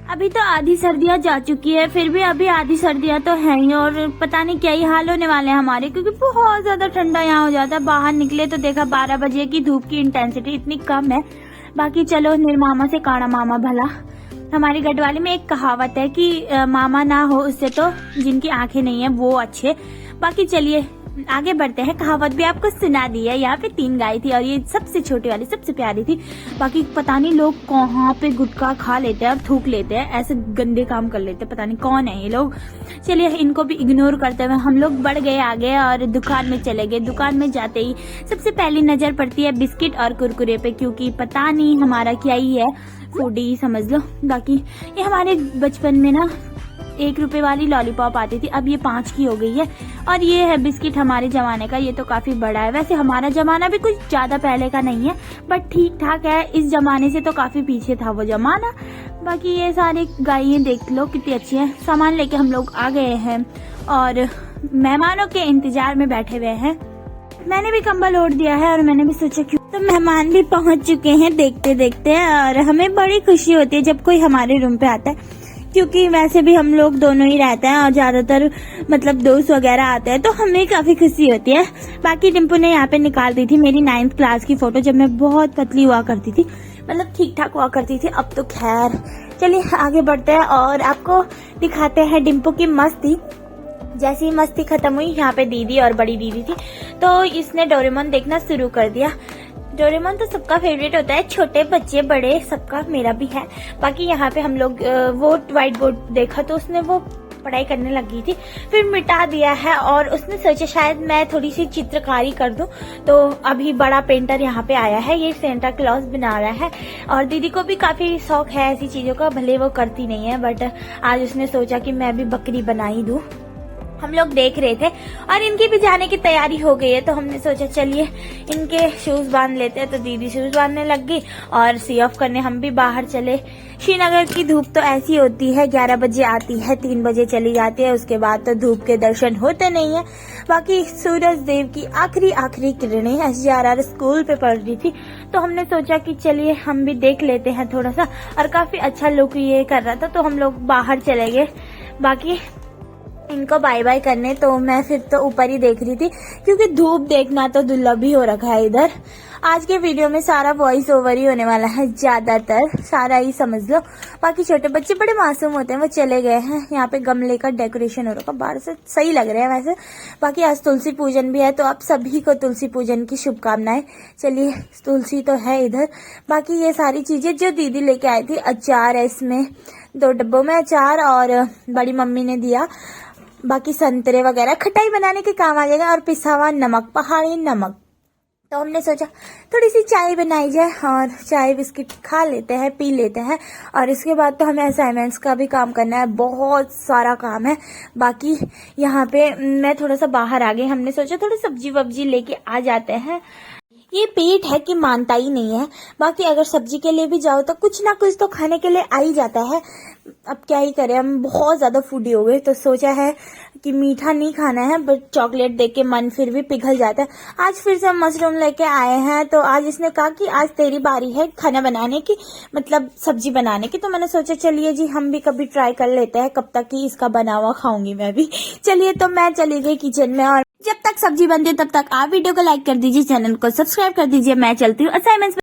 अभी तो आधी सर्दियां जा चुकी है, फिर भी अभी आधी सर्दियां तो हैं ही, और पता नहीं क्या ही हाल होने वाले हैं हमारे, क्योंकि बहुत ज्यादा ठंडा यहाँ हो जाता है। बाहर निकले तो देखा 12 बजे की धूप की इंटेंसिटी इतनी कम है। बाकी चलो, निर्मामा से काड़ा मामा भला। हमारी गढ़वाली में एक कहावत है कि मामा ना हो उससे तो जिनकी आंखें नहीं है वो अच्छे। बाकी चलिए आगे बढ़ते हैं। कहावत भी आपको सुना दी है। यहाँ पे 3 गाय थी और ये सबसे छोटी वाली सबसे प्यारी थी। बाकी पता नहीं लोग कहाँ पे गुटखा खा लेते हैं और थूक लेते हैं, ऐसे गंदे काम कर लेते हैं, पता नहीं कौन है ये लोग। चलिए इनको भी इग्नोर करते हुए हम लोग बढ़ गए आगे और दुकान में चले गए। दुकान में जाते ही सबसे पहली नजर पड़ती है बिस्किट और कुरकुरे पे, क्योंकि पता नहीं हमारा क्या ही है, फूडी समझ लो। बाकी ये हमारे बचपन में ना 1 रुपए वाली लॉलीपॉप आती थी, अब ये 5 की हो गई है। और ये है बिस्किट हमारे जमाने का, ये तो काफी बड़ा है। वैसे हमारा जमाना भी कुछ ज्यादा पहले का नहीं है, बट ठीक ठाक है। इस जमाने से तो काफी पीछे था वो जमाना। बाकी ये सारी गायें देख लो कितनी अच्छी है। सामान लेके हम लोग आ गए हैं और मेहमानों के इंतजार में बैठे हुए हैं। मैंने भी कंबल ओढ़ दिया है और मैंने भी सोचा क्यों, तो मेहमान भी पहुंच चुके हैं देखते देखते। और हमें बड़ी खुशी होती है जब कोई हमारे रूम पे आता है, क्योंकि वैसे भी हम लोग दोनों ही रहते हैं और ज्यादातर मतलब दोस्त वगैरह आते हैं, तो हमें काफी खुशी होती है। बाकी डिम्पू ने यहाँ पे निकाल दी थी मेरी 9th क्लास की फोटो, जब मैं बहुत पतली हुआ करती थी, मतलब ठीक ठाक हुआ करती थी। अब तो खैर चलिए आगे बढ़ते हैं और आपको दिखाते हैं डिम्पू की मस्ती। जैसी ही मस्ती खत्म हुई, यहाँ पे दीदी और बड़ी दीदी थी, तो इसने डोरेमोन देखना शुरू कर दिया। डोरेमोन तो सबका फेवरेट होता है, छोटे बच्चे बड़े सबका, मेरा भी है। बाकी यहाँ पे हम लोग वो व्हाइट बोर्ड देखा तो उसने वो पढ़ाई करने लगी थी, फिर मिटा दिया है और उसने सोचा शायद मैं थोड़ी सी चित्रकारी कर दूं। तो अभी बड़ा पेंटर यहाँ पे आया है, ये सेंटा क्लॉज बना रहा है। और दीदी को भी काफी शौक है ऐसी चीजों का, भले वो करती नहीं है, बट आज उसने सोचा कि मैं भी बकरी बना ही दूं। हम लोग देख रहे थे और इनकी भी जाने की तैयारी हो गई है, तो हमने सोचा चलिए इनके शूज बांध लेते हैं। तो दीदी शूज बांधने लग गई और सी ऑफ करने हम भी बाहर चले। श्रीनगर की धूप तो ऐसी होती है, 11 बजे आती है, 3 बजे चली जाती है, उसके बाद तो धूप के दर्शन होते नहीं है। बाकी सूरज देव की आखिरी किरणें SGRR स्कूल पे पड़ रही थी, तो हमने सोचा कि चलिए हम भी देख लेते हैं थोड़ा सा, और काफी अच्छा लुक ये कर रहा था, तो हम लोग बाहर चले गए। बाकी इनको बाय बाय करने, तो मैं फिर तो ऊपर ही देख रही थी, क्योंकि धूप देखना तो दुर्लभ ही हो रखा है इधर। आज के वीडियो में सारा वॉइस ओवर ही होने वाला है, ज्यादातर सारा ही समझ लो। बाकी छोटे बच्चे बड़े मासूम होते हैं, वो चले गए हैं। यहाँ पे गमले का डेकोरेशन हो रखा, बाहर से सही लग रहा है वैसे। बाकी आज तुलसी पूजन भी है, तो आप सभी को तुलसी पूजन की शुभकामनाएं। चलिए तुलसी तो है इधर। बाकी ये सारी चीजें जो दीदी लेके आई थी, अचार है इसमें, 2 डब्बों में अचार, और बड़ी मम्मी ने दिया बाकी संतरे वगैरह, खटाई बनाने के काम आ जाएगा, और पिसा हुआ नमक, पहाड़ी नमक। तो हमने सोचा थोड़ी सी चाय बनाई जाए और चाय बिस्किट खा लेते हैं, पी लेते हैं, और इसके बाद तो हमें असाइनमेंट्स का भी काम करना है, बहुत सारा काम है। बाकी यहाँ पे मैं थोड़ा सा बाहर आ गई, हमने सोचा थोड़ी सब्जी वब्जी लेके आ जाते हैं। ये पेट है कि मानता ही नहीं है। बाकी अगर सब्जी के लिए भी जाओ तो कुछ ना कुछ तो खाने के लिए आ ही जाता है। अब क्या ही करें, हम बहुत ज्यादा फूडी हो गए, तो सोचा है कि मीठा नहीं खाना है, बट चॉकलेट देख के मन फिर भी पिघल जाता है। आज फिर से हम मशरूम लेके आए हैं, तो आज इसने कहा कि आज तेरी बारी है खाना बनाने की, मतलब सब्जी बनाने की। तो मैंने सोचा चलिए जी हम भी कभी ट्राई कर लेते हैं, कब तक ही इसका बना हुआ खाऊंगी मैं भी। चलिए तो मैं चली गई किचन में, और जब तक सब्जी बनती है तब तक आप वीडियो को लाइक कर दीजिए, चैनल को सब्सक्राइब कर दीजिए। मैं चलती हूँ असाइनमेंट्स।